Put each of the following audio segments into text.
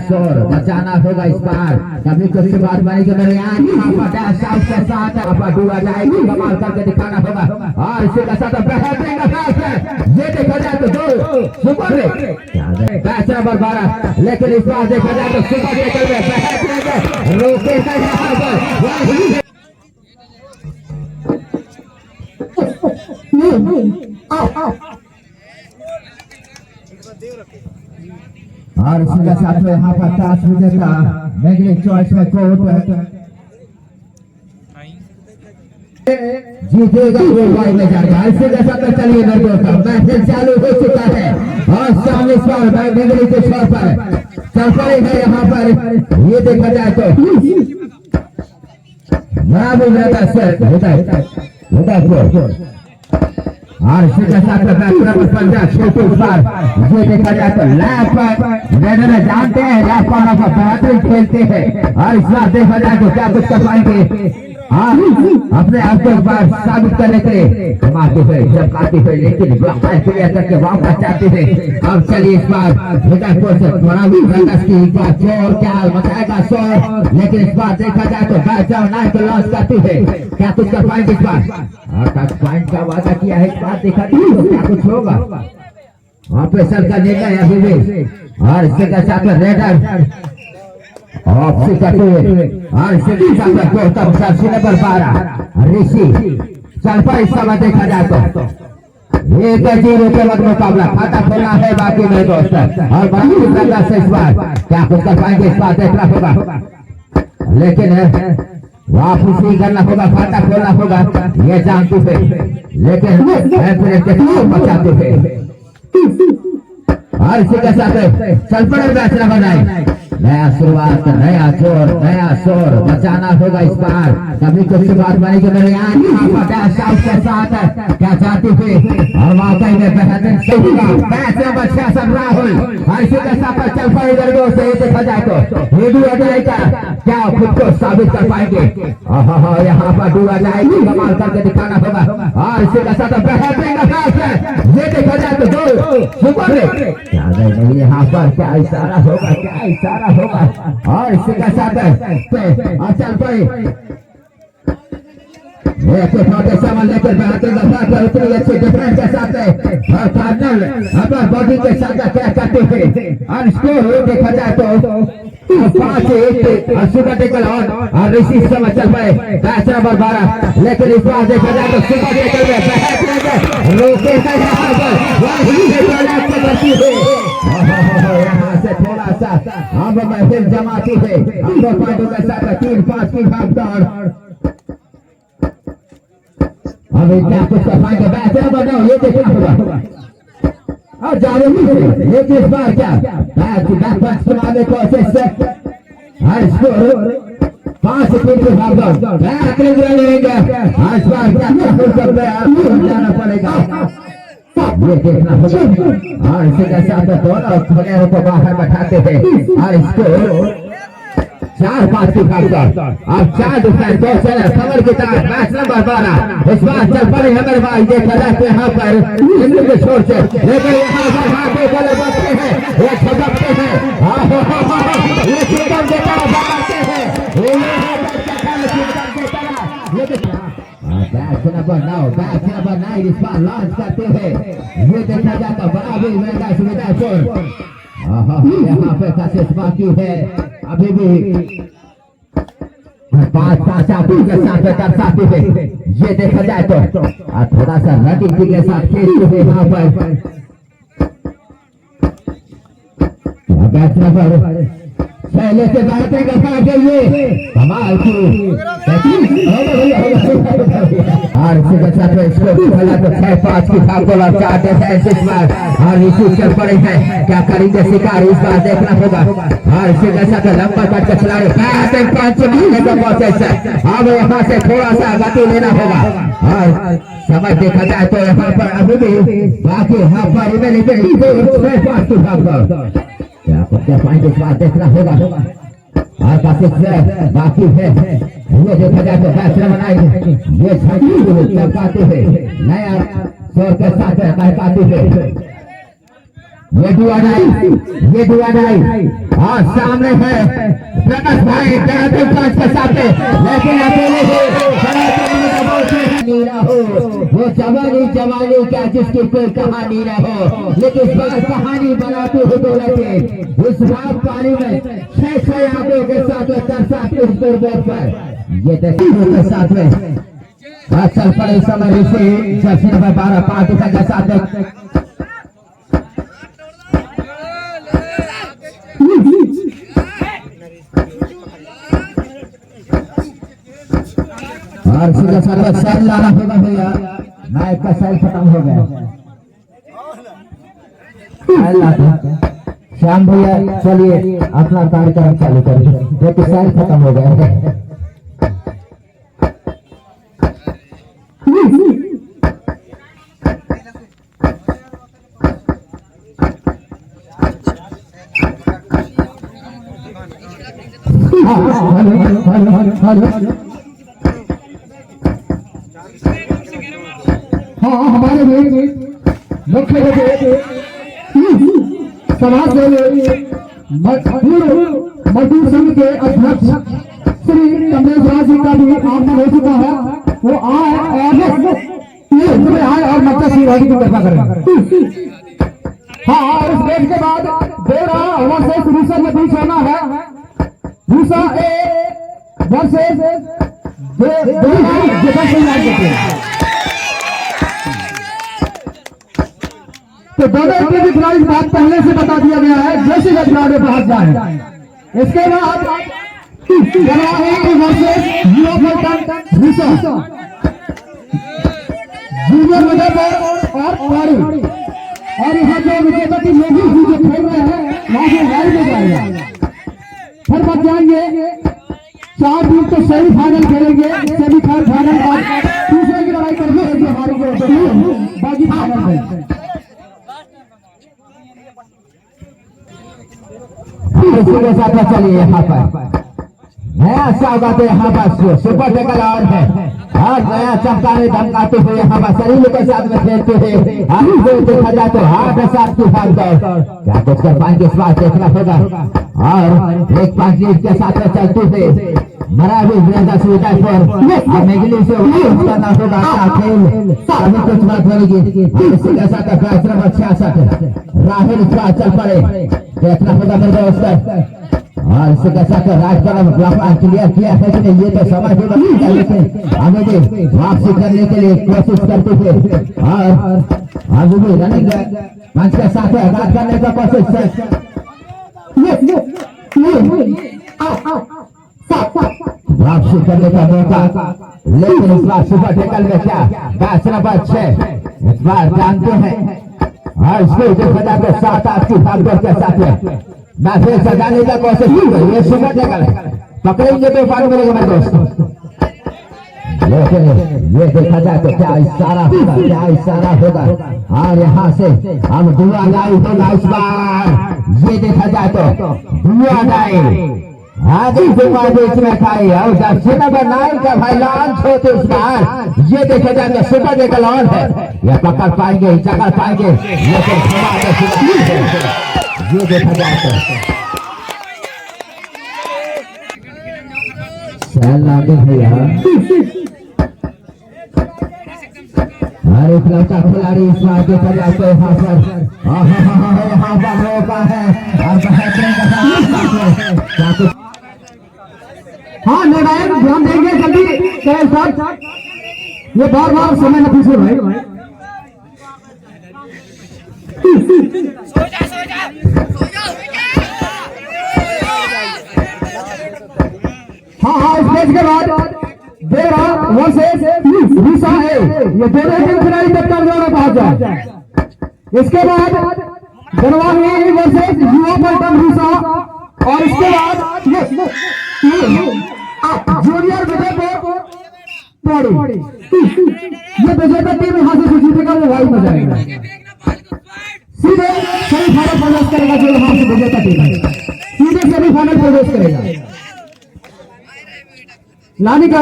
शोर बचाना होगा इस बार। कभी कुछ बात मानी के दरमियान साउथ के साथ डूबा जाएगी, कमाल करके दिखाना होगा। और इसी के साथ बेहतरीन अंदाज है, ये देखा जाए तो दो सुपर मैच नंबर 12, लेकिन इस बार देखा जाए तो सुपर टेकल में बेहतरीन रोके हैं यहाँ पर। और इसके साथ में यहाँ पर टॉस विजेता मैग्नेटिक चॉइस में कोर्ट जीतेगा वो वाई में जाएगा। इसी के साथ में चलिए दोस्तों मैच चालू हो चुका है और सामने इस बार मैग्नेटिक के छोर पर चल पड़ेगा यहाँ पर। ये देखा जाए तो बराबर रहता है होता है और इसी के साथ छोटे बार ये देखा जाए तो लैप पर जानते हैं लैप पाना का बेहतरीन खेलते हैं। और इस बार देखा जाए तो क्या कुछ कर पाएंगे, अपने आप को एक बार साबित करने के लिए कमाते हुए चमकाते हुए, लेकिन क्लियर करके वापस जाते हैं। अब चलिए इस बार जोर क्या मचाएगा शोर, लेकिन इस बार देखा जाए तो बैट नाइट को लॉन्च करते हुए क्या कुछ कर पाएंगे इस बार। पॉइंट का वादा किया है, इस बार देखा जाए तो क्या कुछ होगा। ऑपरेशन का निर्णय अभी भी और इसके साथ रेडर और नंबर 12 ऋषि चल पर इस समय देखा जाए तो 1-0 के बाद मुकाबला खाता खोलना है बाकी में दोस्त। और बाकी से इस बार क्या कुछ कर पाएंगे, इस बार देखना होगा, लेकिन वापस नहीं करना होगा, खाता खोलना होगा ये जानते हुए, लेकिन बचाते हुए। और इसी के साथ चल पड़े मैच न बनाए, नया शुरुआत, नया जोर, नया शोर बचाना होगा इस बार। कभी कुछ बात मानी के दरमियान साउथ के साथ क्या चाहते थे और वाकई में बेहतरीन सही मैच नंबर 66 राहुल। और इसी के साथ चल पड़े दर्दों से देखा जाए तो हेडू अजय का क्या खुद को साबित कर पाएंगे। यहाँ पर डूबा जाएगी, कमाल करके दिखाना होगा। और इसी के साथ बेहतरीन अंदाज है, ये देखा जाए तो दो सुपर यहाँ पर क्या इशारा होगा, क्या इशारा होगा। और इसी के साथ चल पड़े सामान लेकर उतनी अच्छे डिफरेंस के साथ और कार्नल अपना बॉडी के साथ क्या करते हैं। और स्कोर देखा जाए तो 5-1 सुपर टेकल और ऋषि समय चल पाए मैच नंबर 12, लेकिन इस बार देखा जाए तो सुपर टेकल में रोके हैं यहाँ से थोड़ा सा अब महफिल जमाती है। 2 पॉइंटों के साथ 3-5 की भागदौड़। अभी क्या कुछ कर पाएंगे मैच नंबर 9, ये देखना होगा। और जावेदी से लेकिन इस बार क्या बैक पंच मारने की कोशिश और स्कोर 5-3 की भागदौड़ बेहतरीन रन लेंगे। इस बार क्या जाना पड़ेगा, ये देखना होगा। और इसी के साथ दोनों खिलाड़ियों को बाहर बैठाते हैं और स्कोर 4-5 की भागदौड़। अब 4 डिफेंस 2 चले खबर की तरफ मैच नंबर 12। इस बार चल पड़े हमारे भाई देखा जाए यहाँ पर इंद्र के छोर से, लेकिन यहाँ पर हाथ बोले बचते हैं, ये छपकते हैं, ये चिकन की तरह बनाते हैं, बैच नंबर 9 इस बार लॉन्च करते हैं। ये देखा जाता बराबर महंगा सुविधा छोड़ यहाँ पे कशिश बाकी है अभी भी 5-5 आदमी के साथ दर्शाते हैं। ये देखा जाए तो थोड़ा सा रनिंग के साथ खेलते हुए यहाँ पर पहले से बातें करना चाहिए कमाल की और इसको पहला तो 6-5 की भागदौड़ और 4 डिफेंस इस बार और इसी चल पड़े हैं, क्या करेंगे शिकार इस बार देखना होगा। और इसी के साथ लंबा कट के खिलाड़ी 5 मारने का प्रोसेस है, अब यहाँ से थोड़ा सा गति लेना होगा। और समय देखा जाए तो यहाँ पर अभी भी बाकी यहाँ पर 6-5 की भागदौड़ क्या पॉइंट इस बार देखना होगा। और काफी बाकी है, ये देखा जाए तो फैसला बनाएंगे, ये चमकाते हुए नया शोर के साथ महकाते हुए ये दुआ नहीं और सामने है प्रकाश भाई के साथ, लेकिन अकेले वो जवानी क्या जिसकी कोई कहानी न हो, लेकिन इस बार कहानी बनाते हुए दौलत उस बार पानी में 6 आंकड़ों के साथ ये के साथ में चल पड़े समय ऋषि जर्सी नंबर 12 5 के साथ और सीधा साधा सेल लाना होगा भैया, मैच का सेल खत्म हो गया। श्याम भैया चलिए अपना कार्यक्रम चालू करिए, देखिए सेल खत्म हो गया। हाँ हमारे मुख्य समाज मजदूर संघ के अध्यक्ष श्री कमलेश राज जी का भी आगमन हो चुका है। वो आए और मक्का सिंह की कृपा करें। हाँ और इस मैच के बाद बेरा वर्सेस रूसा में बीच होना है। रूसा वर्सेस तो दोनों के खिलाड़ी बात पहले से बता दिया गया है, जैसे खिलाड़ी बाहर जाए। इसके बाद जूनियर और यहाँ जो विजेता की लोग जो खेल रहे हैं वहां से लाइव में जाएगा। फिर बच जाएंगे 4 टीम तो सेमीफाइनल खेलेंगे, सेमीफाइनल और दूसरे की लड़ाई करके हमारी बाकी फाइनल में के साथ चलिए। यहाँ पर नया स्वागत है, यहाँ पर सुपर टेकल और है और नया चमकाने धमकाते हुए यहाँ पर शरीर के साथ में खेलते हुए अभी जो देखा जाए तो हाथ साथ की भाग दौड़ क्या कुछ कर पाएंगे, इस बार देखना होगा। और एक 5 के साथ में चलते हुए मरा भी सुविधा पर मेघली से करना होगा खेल अभी कुछ बात बनेगी। इसी के साथ कार्यक्रम 66 राहुल चल पड़े, देखना होगा मेरे दोस्त। और इसी के साथ राजकरण क्लियर किया है कि नहीं ये तो समझ होगा, आगे वापसी करने के लिए कोशिश करते थे और आगे भी रनिंग मंच के साथ आघात करने का कोशिश वापसी करने का मौका, लेकिन इस बार सुपर टेकल में क्या बैच नंबर 6 इस बार जानते हैं और इसको देखा जाए तो 7-8 की भागदौड़ के साथ मैच सजाने का कोशिश ये सुपर टेकल पकड़ेंगे तो पार मिलेगा मेरे दोस्त। लेकिन ये देखा जाए तो क्या इशारा होगा और यहाँ से हम दुआ लाइव होगा इस बार। ये देखा जाए तो दुआ लाइव आगे बीच में खाई और जर्सी नंबर 9 का भाई लॉन्च होते इस बार। ये देखा जाए तो सुपर टेकल ऑन है, ये पकड़ पाएंगे जगह पाएंगे, लेकिन ये देखा जाए तो हर एक लड़का खिलाड़ी इस बार देखा जाए तो यहाँ पर मौका है और हाँ निर्णायक ध्यान देंगे जल्दी ये बार समय न पीछे भाई। हाँ इस मैच के बाद बेरा वर्सेस रूसा है, ये दोनों टीम खिलाड़ी कप्तान द्वारा पहुंच जाए। इसके बाद गणवाही वर्सेस युवा पलटन रूसा और इसके बाद जूनियर विजयपुर पौड़ी। ये विजेता टीम यहाँ से जीतेगा वो वाई में जाएगा, सीधे सेमीफाइनल प्रवेश करेगा। जो यहाँ से विजेता टीम है सीधे सेमीफाइनल प्रवेश करेगा। लानी का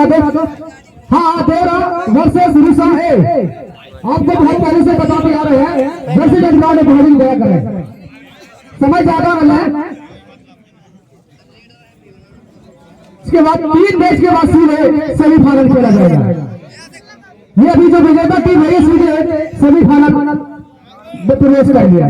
हाँ तेरा वर्सेस रूसा है। आपको बहुत पहले से बताते आ रहे हैं, प्रेसिडेंट ने बॉलिंग दिया करें, समय ज्यादा वाला है इसके बाद 3 मैच के बाद सीधे सेमीफाइनल खेला जाएगा। ये अभी जो विजेता टीम है इसलिए सेमीफाइनल में प्रवेश कर लिया।